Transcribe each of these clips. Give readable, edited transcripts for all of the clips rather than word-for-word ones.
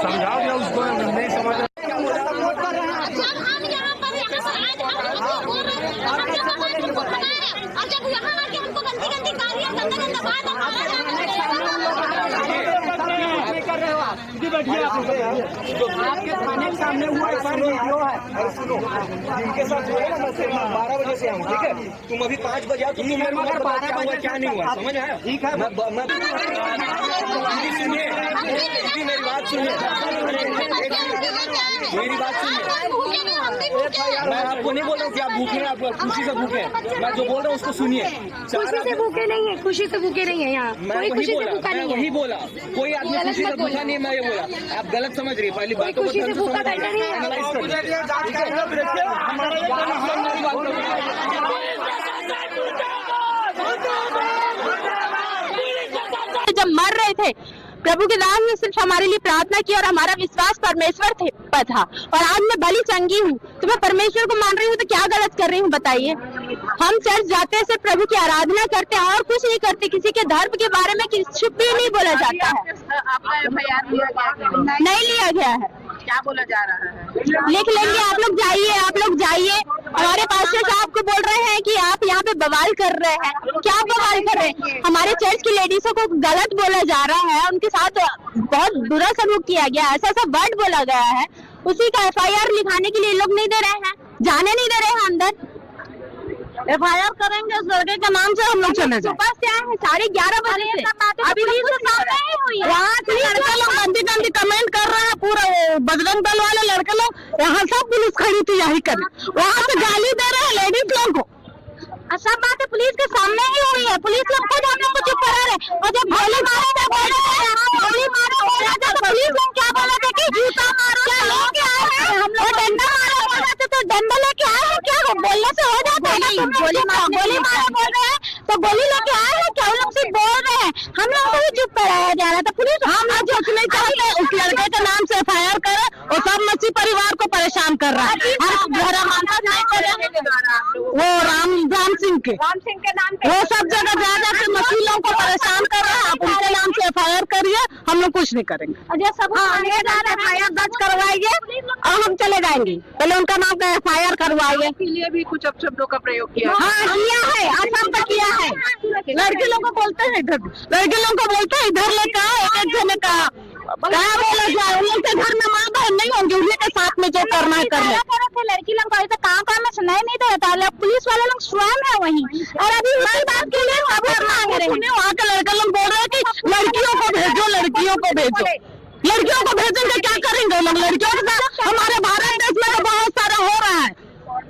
समझाओ क्या उसको, नहीं समझ बैठिए आप आपके थाने के सामने हुआ है, सुनो जिनके साथ 12 बजे से आऊँ, ठीक है? तुम अभी 5 बजे आओ, तुम मेरे को 12 बजे क्या नहीं हुआ, समझ आया? ठीक है, सुनिए मेरी बात सुनिए, मेरी बात सुनिए। मैं आपको नहीं बोल रहा हूँ कि आप भूखे हैं, आप खुशी से भूखे हैं। मैं जो बोल रहा हूँ उसको सुनिए। खुशी से भूखे नहीं है, खुशी से भूखे नहीं है यहाँ, कोई खुशी से भूखा नहीं है। वही बोला, कोई आदमी खुशी से भूखा नहीं है, मैं ये बोला। आप गलत समझ रही है, पहली बात तो खुशी से भूखा बैठा नहीं है। जब मर रहे थे प्रभु के दास ने सिर्फ हमारे लिए प्रार्थना की और हमारा विश्वास परमेश्वर पर था, और आज मैं भली चंगी हूँ तो मैं परमेश्वर को मान रही हूँ, तो क्या गलत कर रही हूँ बताइए? हम चर्च जाते हैं, सिर्फ प्रभु की आराधना करते हैं और कुछ नहीं करते। किसी के धर्म के बारे में कुछ भी नहीं बोला जाता है। आपका FIR लिया गया नहीं लिया गया है, क्या बोला जा रहा है? लिख लेंगे, आप लोग जाइए। हमारे पास्टर साहब को बोल रहे हैं कि आप यहाँ पे बवाल कर रहे हैं। क्या बवाल कर रहे हैं? हमारे चर्च की लेडीजों को गलत बोला जा रहा है, उनके साथ बहुत बुरा सलूक किया गया, ऐसा वर्ड बोला गया है। उसी का FIR लिखाने के लिए लोग नहीं दे रहे हैं, जाने नहीं दे रहे हैं अंदर। FIR करेंगे उस लड़के के नाम से, हम लोग चले जाए। सुबह से आए हैं 11:30 बजे से, अभी पुलिस के सामने ही हुई है। वहाँ से लड़के लोग गंदी कमेंट कर रहे हैं, पूरा बजरंग दल वाले लड़के लोग, यहाँ सब पुलिस खड़ी थी यही कर, वहाँ से गाली दे रहे हैं लेडीज लोग को। सब बातें पुलिस के सामने ही हुई है, पुलिस लोग खुद हम लोग को चुप करा रहे। और जब गोली मारे थे, गोली मारो बोला था, तो पुलिस लोग क्या बोला था कि जूता मारो, क्या लेके आए हैं हम लोग, डंडा मारो बोला था, तो डंडा लेके आए हैं क्या? बोलने से हो जाता है? गोली मारो बोल रहे हैं तो गोली लेके आए हैं क्या? उन लोग सिर्फ बोल रहे हैं, हम लोग को भी चुप कराया जा रहा था। पुलिस हम लोग कुछ नहीं चाहते, उस लड़के के नाम से FIR करे और सब मसीह परिवार को परेशान कर रहा है। वो राम सिंह के नाम पे वो सब जगह जा जाकर मसीलों को परेशान कर रहा है। आप उनके नाम से FIR करिए, हम लोग कुछ नहीं करेंगे। FIR दर्ज करवाइए और हम चले जाएंगे। पहले उनका नाम का FIR करवाइए। लिए भी कुछ अपशब्दों का प्रयोग किया। हाँ किया है, असम का किया है। लड़के लोगों को बोलते हैं इधर, लड़के लोगों को बोलते हैं इधर लेकर एक जने का क्या बोला जाए, उन लोग के घर में माँ बहन नहीं होंगे, उन्हीं के साथ में जो करना है कर ले। लड़की लोग को काम में सुनाई नहीं देता, पुलिस वाले लोग स्वयं है वहीं, और अभी उसी बात के लिए सबूत मांग रहे हैं। वहाँ के लड़के लोग बोल रहे हैं कि लड़कियों को भेजो, लड़कियों को भेजो। लड़कियों को भेजेंगे क्या करेंगे लोग? लड़कियों के साथ हमारे भारत देश में तो बहुत सारा हो रहा है,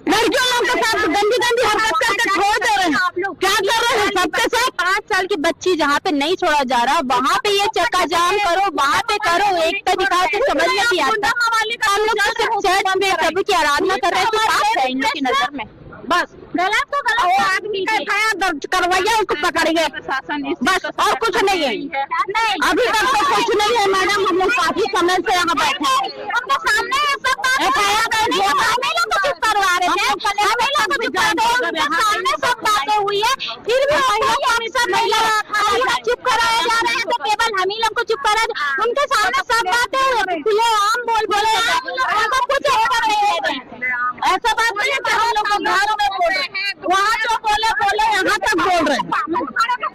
लड़कियों लोग के साथ गंदी हरकत करके छोड़ दे रहे हैं। क्या कर रहे हैं? सबके साथ 5 साल की बच्ची जहाँ पे नहीं छोड़ा जा रहा, वहाँ पे ये चक्का जाम करो, वहाँ पे करो, एकता दिखा के समझ नहीं आता। हम लोग तो सिर्फ चर्च में प्रभु की आराधना कर रहे हैं, तो बात है इन लोग की नजर में बस गलत तो गलत। वो आदमी का FIR दर्ज करवाइए, उसको पकड़ेंगे प्रशासन, बस और कुछ नहीं है। अभी तक तो कुछ नहीं है मैडम, हम लोग काफी समय से यहाँ बैठे हैं, उनके सामने सब FIR दर्ज करवा रहे थे, सामने सब बातें हुई है, फिर भी महिला चुप कराया जा रहा है। तो केवल हम ही लोग को चुप करा, उनके सामने सब बातें खुले आम बोले ऐसा कुछ ऐसा बात नहीं है। हम लोग को घरों में बोल रहे हैं, वहाँ जो बोले यहाँ तक बोल रहे हैं।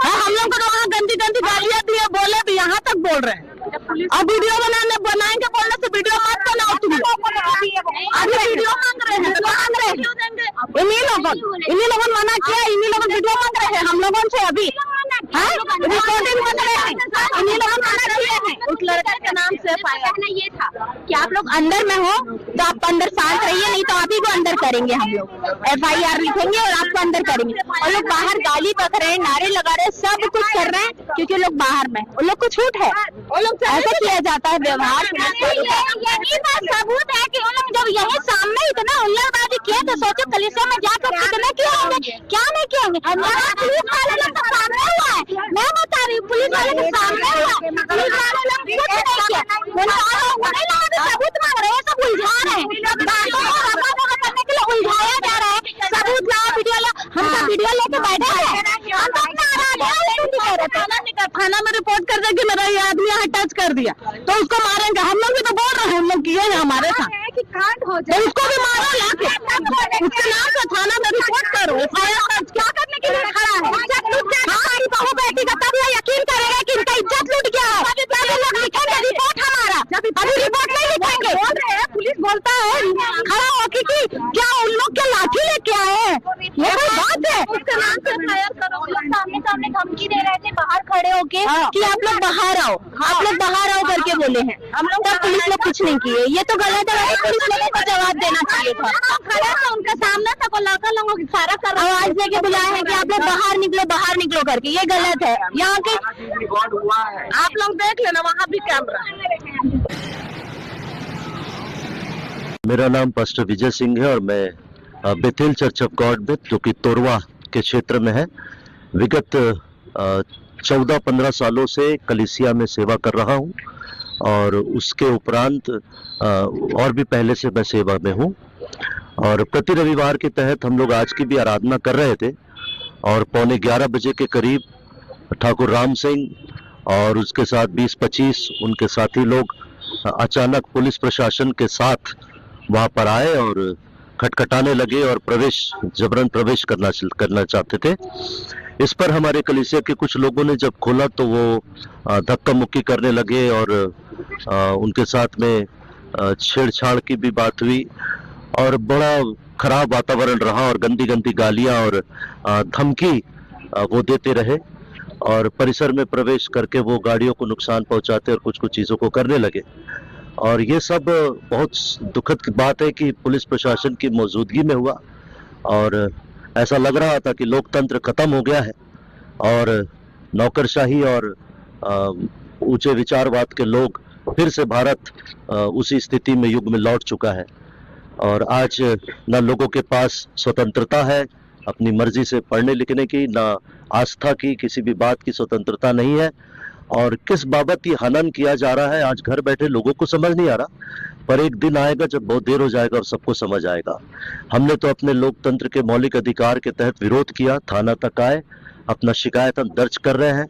हम लोग को वहाँ गंदी गालियाँ दिए, बोले भी यहाँ तक बोल रहे हैं। अब वीडियो बनाएंगे, बोलने से वीडियो मत बनाओ तुम लोग। अभी वीडियो मांग रहे हैं, इन्हीं लोगों मना किया, इन्हीं लोगों वीडियो मांग रहे हैं हम लोगों से। अभी रिकॉर्डिंग बन रहे हैं, इन्हीं लोगों मना किए हैं। उस लड़के के नाम से कहना ये था कि आप लोग अंदर में हो तो आप अंदर शांत रहिए, नहीं तो आप ही को अंदर करेंगे। हम लोग FIR लिखेंगे और आपको अंदर करेंगे। और लोग बाहर गाली बक रहे हैं, नारे लगा रहे हैं, सब कुछ कर रहे हैं क्योंकि लोग बाहर में, उन लोग को छूट है, ऐसा किया जाता है व्यवहार। यही बात सबूत है कि उन लोग जब यही सामने इतना हुल्लड़बाजी किए तो सोचो कलीसिया में जाकर कितना किया होंगे, क्या नहीं किए होंगे। पुलिस वाले लोग तो सामने हुआ है, मैं बता रही हूँ, पुलिस वाले के सामने हुआ, पुलिस वाले लोग कुछ नहीं किया, सबूत मांग रहे हैं, सब उलझा रहे हैं, करने के लिए उलझाया जा रहा है। सबूत लाओ, वीडियो लाओ, हम सब वीडियो लेके बैठे हैं, हम तो अपना थाना में रिपोर्ट कर दे कि मेरा ये आदमी यहाँ टच कर दिया तो उसको मारेंगे। हम लोग भी तो बोल रहे हैं, उन लोग किए हैं हमारे साथ, तो उसको भी मारो लाके, उसके नाम से थाना में रिपोर्ट करो। क्या करने के लिए खड़ा है? हमारी बहू बेटी का तब ये यकीन करेगा कि इनका इज्जत लूट गया है। तभी लोग लिखेंगे रिपोर्ट हमारा, अभी रिपोर्ट नहीं लिखेंगे। बोल रहे हैं, पुलिस बोलता है खड़ा होके कि क्या उन लोग के लाठी लेके आए हैं, ये कोई बात है? उसके नाम से फायर करो। सामने सामने धमकी दे रहे थे बाहर खड़े होके कि आप लोग बाहर आओ, आप लोग बाहर आओ करके बोले हैं। हम लोग तब पुलिस लोग कुछ नहीं किए, ये तो गलत है। पुलिस लोगों को जवाब देना चाहिए था। खड़ा था उनके सामने था, को लड़का लोगों की सारा कर आवाज देके बुलाया है कि आप लोग बाहर निकलो करके, ये गलत है। यहाँ के आप लोग देख लेना, वहाँ भी कैमरा है। मेरा नाम पास्टर विजय सिंह है और मैं बेथेल चर्च ऑफ गॉड में, जो कि तोरवा के क्षेत्र में है, विगत 14-15 सालों से कलीसिया में सेवा कर रहा हूं और उसके उपरांत और भी पहले से मैं सेवा में हूं। और प्रति रविवार के तहत हम लोग आज की भी आराधना कर रहे थे और 11:15 बजे के करीब ठाकुर राम सिंह और उसके साथ 20-25 उनके साथी लोग अचानक पुलिस प्रशासन के साथ वहां पर आए और खटखटाने लगे और जबरन प्रवेश करना चाहते थे। इस पर हमारे कलीसिया के कुछ लोगों ने जब खोला तो वो धक्का मुक्की करने लगे और उनके साथ में छेड़छाड़ की भी बात हुई और बड़ा खराब वातावरण रहा और गंदी गंदी गालियां और धमकी वो देते रहे और परिसर में प्रवेश करके वो गाड़ियों को नुकसान पहुंचाते और कुछ चीजों को करने लगे। और ये सब बहुत दुखद बात है कि पुलिस प्रशासन की मौजूदगी में हुआ और ऐसा लग रहा था कि लोकतंत्र खत्म हो गया है और नौकरशाही और ऊंचे विचारवाद के लोग फिर से भारत उसी स्थिति में युग में लौट चुका है। और आज न लोगों के पास स्वतंत्रता है अपनी मर्जी से पढ़ने लिखने की, न आस्था की, किसी भी बात की स्वतंत्रता नहीं है। और किस बाबत ये हनन किया जा रहा है आज घर बैठे लोगों को समझ नहीं आ रहा, पर एक दिन आएगा जब बहुत देर हो जाएगा और सबको समझ आएगा। हमने तो अपने लोकतंत्र के मौलिक अधिकार के तहत विरोध किया, थाना तक आए, अपना शिकायत हम दर्ज कर रहे हैं,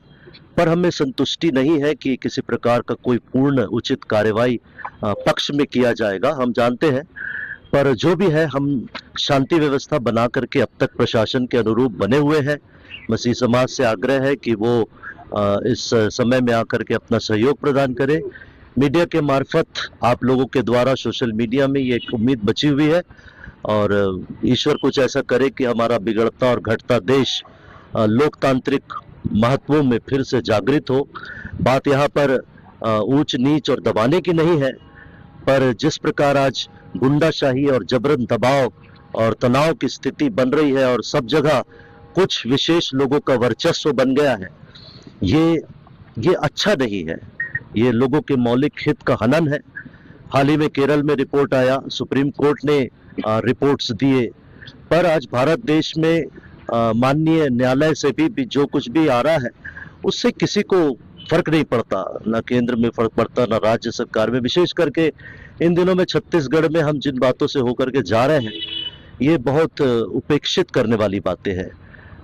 पर हमें संतुष्टि नहीं है कि किसी प्रकार का कोई पूर्ण उचित कार्यवाही पक्ष में किया जाएगा। हम जानते हैं, पर जो भी है हम शांति व्यवस्था बना करके अब तक प्रशासन के अनुरूप बने हुए हैं। मसीह समाज से आग्रह है कि वो इस समय में आकर के अपना सहयोग प्रदान करे। मीडिया के मार्फत आप लोगों के द्वारा सोशल मीडिया में ये एक उम्मीद बची हुई है और ईश्वर कुछ ऐसा करे कि हमारा बिगड़ता और घटता देश लोकतांत्रिक महत्वों में फिर से जागृत हो। बात यहाँ पर ऊंच नीच और दबाने की नहीं है, पर जिस प्रकार आज गुंडाशाही और जबरन दबाव और तनाव की स्थिति बन रही है और सब जगह कुछ विशेष लोगों का वर्चस्व बन गया है, ये अच्छा नहीं है। ये लोगों के मौलिक हित का हनन है। हाल ही में केरल में रिपोर्ट आया, सुप्रीम कोर्ट ने रिपोर्ट्स दिए, पर आज भारत देश में माननीय न्यायालय से भी जो कुछ भी आ रहा है उससे किसी को फर्क नहीं पड़ता, ना केंद्र में फर्क पड़ता ना राज्य सरकार में। विशेष करके इन दिनों में छत्तीसगढ़ में हम जिन बातों से होकर के जा रहे हैं ये बहुत उपेक्षित करने वाली बातें हैं।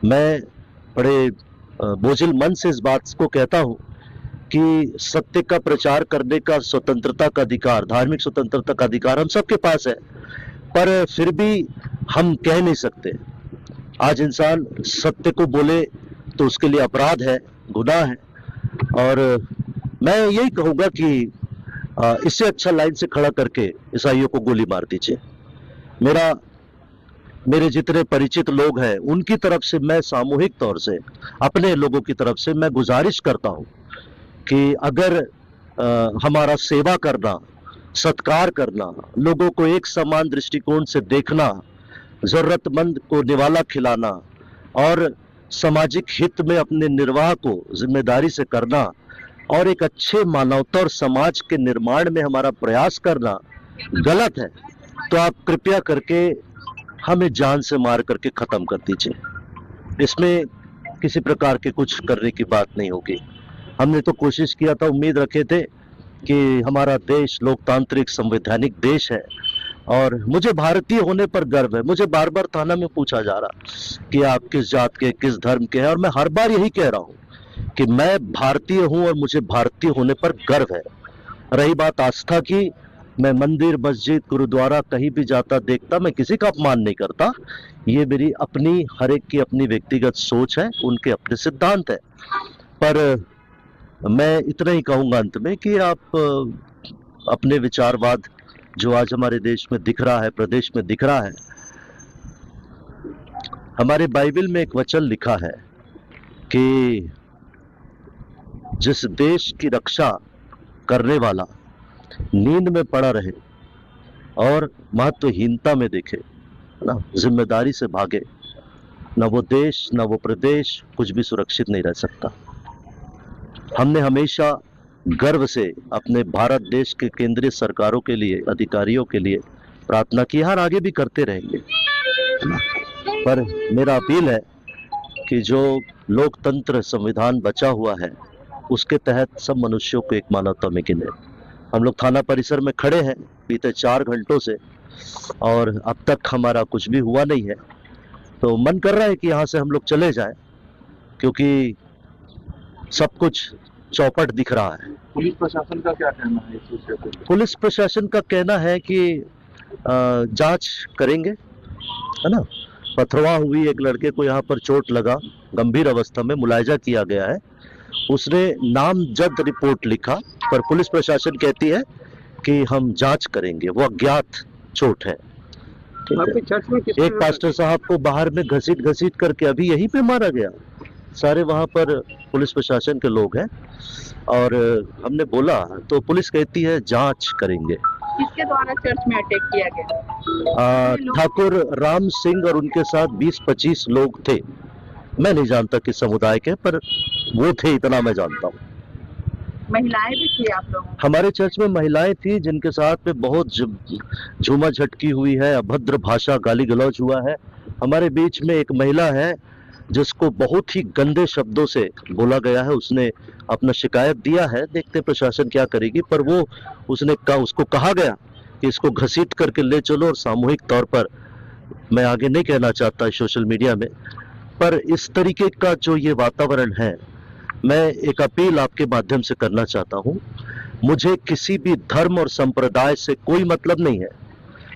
मैं बड़े बोझिल मन से इस बात को कहता हूं कि सत्य का प्रचार करने का स्वतंत्रता का अधिकार, धार्मिक स्वतंत्रता का अधिकार हम सबके पास है, पर फिर भी हम कह नहीं सकते। आज इंसान सत्य को बोले तो उसके लिए अपराध है, गुनाह है। और मैं यही कहूंगा कि इससे अच्छा लाइन से खड़ा करके ईसाइयों को गोली मार दीजिए। मेरे जितने परिचित लोग हैं उनकी तरफ से मैं सामूहिक तौर से अपने लोगों की तरफ से मैं गुजारिश करता हूं कि अगर हमारा सेवा करना, सत्कार करना, लोगों को एक समान दृष्टिकोण से देखना, जरूरतमंद को निवाला खिलाना और सामाजिक हित में अपने निर्वाह को जिम्मेदारी से करना और एक अच्छे मानवता और समाज के निर्माण में हमारा प्रयास करना गलत है, तो आप कृपया करके हमें जान से मार करके खत्म कर दीजिए। इसमें किसी प्रकार के कुछ करने की बात नहीं होगी। हमने तो कोशिश किया था, उम्मीद रखे थे कि हमारा देश लोकतांत्रिक संवैधानिक देश है और मुझे भारतीय होने पर गर्व है। मुझे बार बार थाना में पूछा जा रहा कि आप किस जात के, किस धर्म के हैं, और मैं हर बार यही कह रहा हूं कि मैं भारतीय हूं और मुझे भारतीय होने पर गर्व है। रही बात आस्था की, मैं मंदिर, मस्जिद, गुरुद्वारा कहीं भी जाता देखता, मैं किसी का अपमान नहीं करता। ये मेरी अपनी, हर एक की अपनी व्यक्तिगत सोच है, उनके अपने सिद्धांत है। पर मैं इतना ही कहूंगा अंत में कि आप अपने विचारवाद जो आज हमारे देश में दिख रहा है, प्रदेश में दिख रहा है, हमारे बाइबल में एक वचन लिखा है कि जिस देश की रक्षा करने वाला नींद में पड़ा रहे और महत्वहीनता में देखे, ना जिम्मेदारी से भागे, ना वो देश, ना वो प्रदेश कुछ भी सुरक्षित नहीं रह सकता। हमने हमेशा गर्व से अपने भारत देश के केंद्रीय सरकारों के लिए, अधिकारियों के लिए प्रार्थना की, और आगे भी करते रहेंगे। पर मेरा अपील है कि जो लोकतंत्र संविधान बचा हुआ है, उसके तहत सब मनुष्यों को एक मानवता में गिने। हम लोग थाना परिसर में खड़े हैं बीते 4 घंटों से और अब तक हमारा कुछ भी हुआ नहीं है। तो मन कर रहा है कि यहाँ से हम लोग चले जाएं, क्योंकि सब कुछ चौपट दिख रहा है। पुलिस प्रशासन का क्या कहना है इस विषय पर? पुलिस प्रशासन का कहना है कि जांच करेंगे, है ना। पथरवा हुई एक लड़के को यहाँ पर चोट लगा, गंभीर अवस्था में मुलायजा किया गया है। उसने नामजद रिपोर्ट लिखा, पर पुलिस प्रशासन कहती है कि हम जांच करेंगे, वो अज्ञात चोट है। ठीक है? एक पास्टर साहब को बाहर में घसीट करके अभी यहीं पे मारा गया। सारे वहां पर पुलिस प्रशासन के लोग हैं और हमने बोला तो पुलिस कहती है जांच करेंगे। किसके द्वारा चर्च में अटैक किया गया? ठाकुर राम सिंह और उनके साथ 20-25 लोग थे। मैं नहीं जानता किस समुदाय के, पर वो थे, इतना मैं जानता हूँ। महिलाएं भी थी आप लोगों? हमारे चर्च में महिलाएं थी जिनके साथ में बहुत झूमा झटकी हुई है, अभद्र भाषा, गाली गलौज हुआ है। हमारे बीच में एक महिला है जिसको बहुत ही गंदे शब्दों से बोला गया है, उसने अपना शिकायत दिया है, देखते प्रशासन क्या करेगी। पर वो उसको कहा गया कि इसको घसीट करके ले चलो, और सामूहिक तौर पर, मैं आगे नहीं कहना चाहता सोशल मीडिया में, पर इस तरीके का जो ये वातावरण है, मैं एक अपील आपके माध्यम से करना चाहता हूँ। मुझे किसी भी धर्म और संप्रदाय से कोई मतलब नहीं है,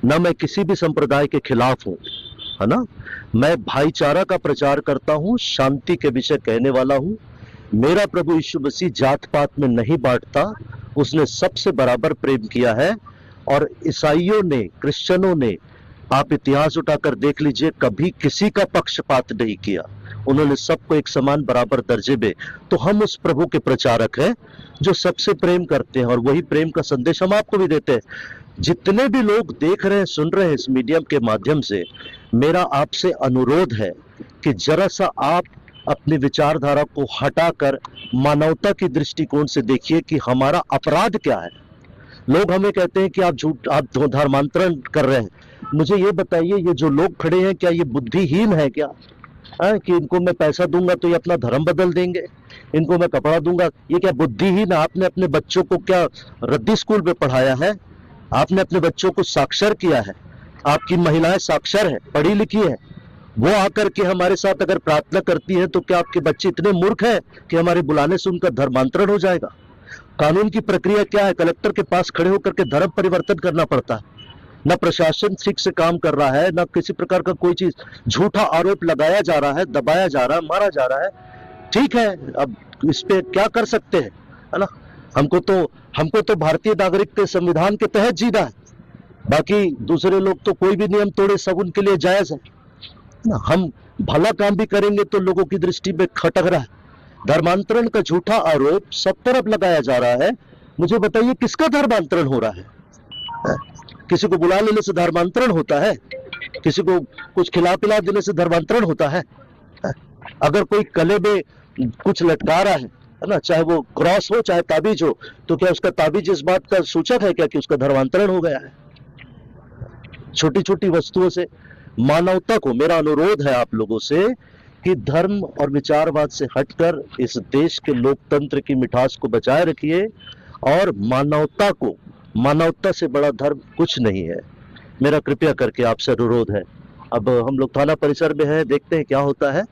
ना मैं किसी भी संप्रदाय के खिलाफ हूँ, है ना। मैं भाईचारा का प्रचार करता हूँ, शांति के विषय कहने वाला हूँ। मेरा प्रभु यीशु मसीह जात पात में नहीं बांटता, उसने सबसे बराबर प्रेम किया है। और ईसाइयों ने, क्रिश्चियनों ने, आप इतिहास उठाकर देख लीजिए, कभी किसी का पक्षपात नहीं किया, उन्होंने सबको एक समान बराबर दर्जे में। तो हम उस प्रभु के प्रचारक हैं जो सबसे प्रेम करते हैं, और वही प्रेम का संदेश हम आपको भी देते हैं। जितने भी लोग देख रहे हैं, सुन रहे हैं इस मीडियम के माध्यम से, मेरा आपसे अनुरोध है कि जरा सा आप अपनी विचारधारा को हटाकर मानवता की दृष्टिकोण से देखिए कि हमारा अपराध क्या है। लोग हमें कहते हैं कि आप धर्मांतरण कर रहे हैं। मुझे ये बताइए, ये जो लोग खड़े हैं, क्या ये बुद्धिहीन है क्या? कि इनको मैं पैसा दूंगा तो ये अपना धर्म बदल देंगे, इनको मैं कपड़ा दूंगा, ये क्या बुद्धिहीन? आपने अपने बच्चों को क्या रद्दी स्कूल में पढ़ाया है? आपने अपने बच्चों को साक्षर किया है? आपकी महिलाएं साक्षर है, पढ़ी लिखी है, वो आकर के हमारे साथ अगर प्रार्थना करती है, तो क्या आपके बच्चे इतने मूर्ख हैं कि हमारे बुलाने से उनका धर्मांतरण हो जाएगा? कानून की प्रक्रिया क्या है? कलेक्टर के पास खड़े होकर के धर्म परिवर्तन करना पड़ता है। न प्रशासन ठीक से काम कर रहा है, न किसी प्रकार का कोई चीज, झूठा आरोप लगाया जा रहा है, दबाया जा रहा है, मारा जा रहा है। ठीक है, अब इस पे क्या कर सकते हैं, है ना। हमको तो भारतीय नागरिक के संविधान के तहत जीना है, बाकी दूसरे लोग तो कोई भी नियम तोड़े, सब उनके लिए जायज है ना। हम भला काम भी करेंगे तो लोगों की दृष्टि में खटक रहा है। धर्मांतरण का झूठा आरोप सब तरफ लगाया जा रहा है। मुझे बताइए, किसका धर्मांतरण हो रहा है? किसी को बुला लेने से धर्मांतरण होता है? किसी को कुछ खिला पिला देने से धर्मांतरण होता है? अगर कोई गले में कुछ लटका रहा है ना, चाहे वो क्रॉस हो चाहे ताबीज हो, तो क्या उसका ताबीज इस बात का सूचक है क्या कि उसका धर्मांतरण हो गया है? छोटी छोटी वस्तुओं से मानवता को, मेरा अनुरोध है आप लोगों से कि धर्म और विचारवाद से हटकर इस देश के लोकतंत्र की मिठास को बचाए रखिए, और मानवता को, मानवता से बड़ा धर्म कुछ नहीं है। मेरा कृपया करके आपसे अनुरोध है। अब हम लोग थाना परिसर में हैं, देखते हैं क्या होता है।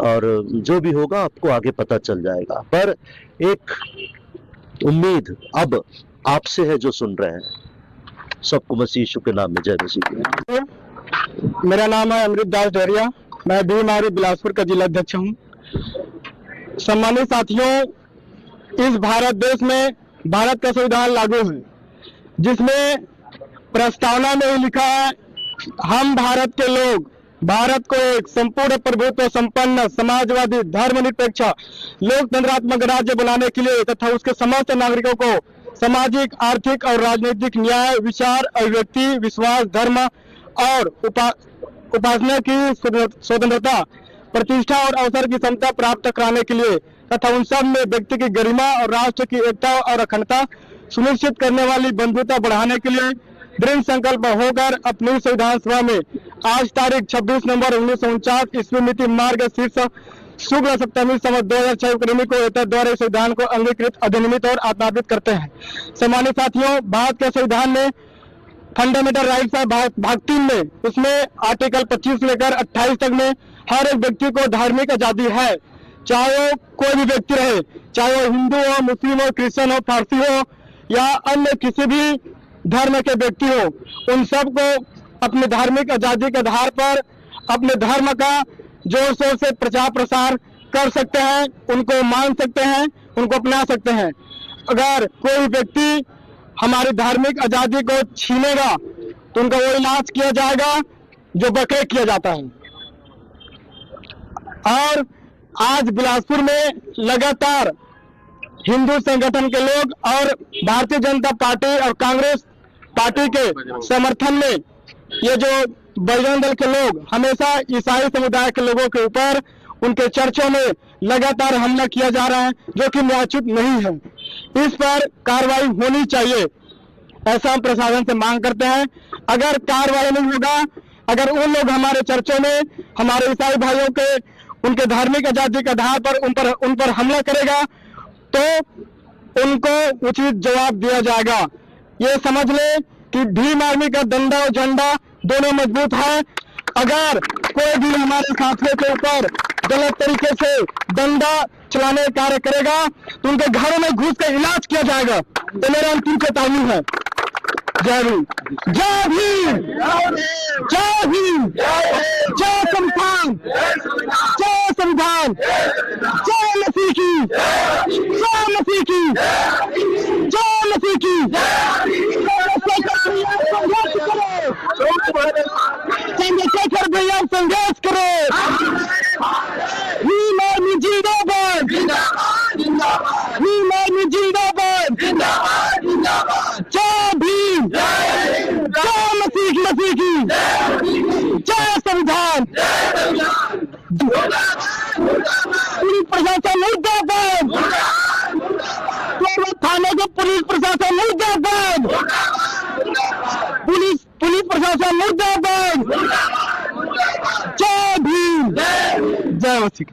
और जो भी होगा आपको आगे पता चल जाएगा। पर एक उम्मीद अब आपसे है जो सुन रहे हैं। सबको मसीह यीशु के नाम में जय मसीह। मेरा नाम है अमृत दास डहरिया, मैं भीम आर्य बिलासपुर का जिला अध्यक्ष हूँ। सम्मानित साथियों, इस भारत देश में भारत का संविधान लागू है, जिसमें प्रस्तावना में लिखा है, हम भारत के लोग भारत को एक संपूर्ण प्रभुत्व संपन्न समाजवादी धर्मनिरपेक्ष लोकतंत्रात्मक राज्य बनाने के लिए तथा उसके समस्त नागरिकों को सामाजिक, आर्थिक और राजनीतिक न्याय, विचार, अभिव्यक्ति, विश्वास, धर्म और उपासना की स्वतंत्रता, प्रतिष्ठा और अवसर की क्षमता प्राप्त कराने के लिए तथा उन सब में व्यक्ति की गरिमा और राष्ट्र की एकता और अखंडता सुनिश्चित करने वाली बंधुता बढ़ाने के लिए दृढ़ संकल्प होकर अपनी संविधान सभा में आज तारीख 26 नवंबर 1949 ईस्वी मिति मार्ग शीर्ष शुक्ल सप्तमी संवत 2006 को एतद द्वारा संविधान को अंगीकृत, अधिनियमित और आत्मापित करते हैं। सम्मानित साथियों, भारत के संविधान में फंडामेंटल राइट्स है भाग 3 में, उसमें आर्टिकल 25 से लेकर 28 तक में हर एक व्यक्ति को धार्मिक आजादी है, चाहे वो कोई भी व्यक्ति रहे, चाहे वो हिंदू हो, मुस्लिम हो, क्रिश्चियन हो, फारसी हो या अन्य किसी भी धर्म के व्यक्ति हो, उन सबको अपनी धार्मिक आजादी के आधार पर अपने धर्म का जोर शोर से प्रचार प्रसार कर सकते हैं, उनको मान सकते हैं, उनको अपना सकते हैं। अगर कोई व्यक्ति हमारी धार्मिक आजादी को छीनेगा तो उनका वो इलाज किया जाएगा जो बकरे किया जाता है। और आज बिलासपुर में लगातार हिंदू संगठन के लोग और भारतीय जनता पार्टी और कांग्रेस पार्टी के समर्थन में ये जो बजरंग दल के लोग हमेशा ईसाई समुदाय के लोगों के ऊपर उनके चर्चों में लगातार हमला किया जा रहा है, जो कि न्यायोचित नहीं है। इस पर कार्रवाई होनी चाहिए, ऐसा हम प्रशासन से मांग करते हैं। अगर कार्रवाई नहीं होगा, अगर उन लोग हमारे चर्चों में हमारे ईसाई भाइयों के उनके धार्मिक आजादी के आधार पर उन पर हमला करेगा तो उनको उचित जवाब दिया जाएगा। ये समझ ले कि भीम आर्मी का डंडा और झंडा दोनों मजबूत है। अगर कोई भी हमारे साथियों के ऊपर गलत तरीके से डंडा चलाने का कार्य करेगा तो उनके घरों में घुस कर इलाज किया जाएगा। तो मेरा अंतिम चेतावनी है। जय भीम, जय भीम, जय भीम, जय संविधान, जय संविधान, जय मसीह की, जय मसीह की, जय मसीह की। चंद्रशेखर भैया संघर्ष करो। भीम आर्मी जिंदाबाद, भीम आर्मी जिंदाबाद, जय भीम, जय मसीह की, जय संविधान, पुलिस प्रशासन मुर्दाबाद, थाने के पुलिस प्रशासन मुर्दाबाद, पुलिस प्रशासन मुर्दाबाद, जय भीम, जय मसीह।